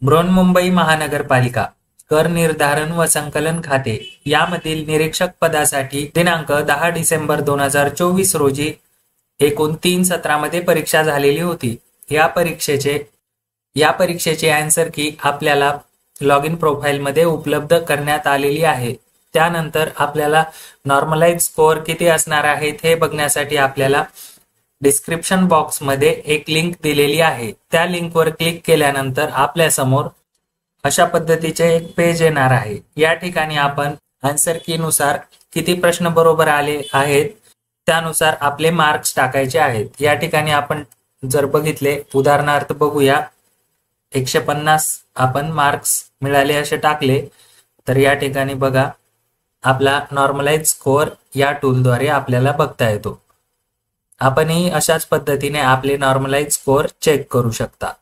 बृहन्मुंबई महानगरपालिका कर निर्धारण व संकलन खाते यामधील निरीक्षक पदासाठी दिनांक 10 डिसेंबर 2024 रोजी एकूण 3 सत्रामध्ये परीक्षा झालेली होती. या परीक्षेचे आन्सर की आपल्याला लॉग इन प्रोफाईलमध्ये उपलब्ध करण्यात आलेली आहे. त्यानंतर आपल्याला नॉर्मलाइज स्कोअर किती असणार आहेत हे बघण्यासाठी आपल्याला डिस्क्रिप्शन बॉक्समध्ये एक लिंक दिलेली आहे. त्या लिंकवर क्लिक केल्यानंतर आपल्या समोर अशा पद्धतीचे एक पेज येणार आहे. या ठिकाणी आपण आन्सर की नुसार किती प्रश्न बरोबर आले आहेत त्यानुसार आपले मार्क्स टाकायचे आहेत. या ठिकाणी आपण जर बघितले, उदाहरणार्थ बघूया, 150 आपण मार्क्स मिळाले असे टाकले तर या ठिकाणी बघा आपला नॉर्मलाइज स्कोअर या टूलद्वारे आपल्याला बघता येतो. आपणही अशाच पद्धतीने आपले नॉर्मलाइज स्कोअर चेक करू शकता.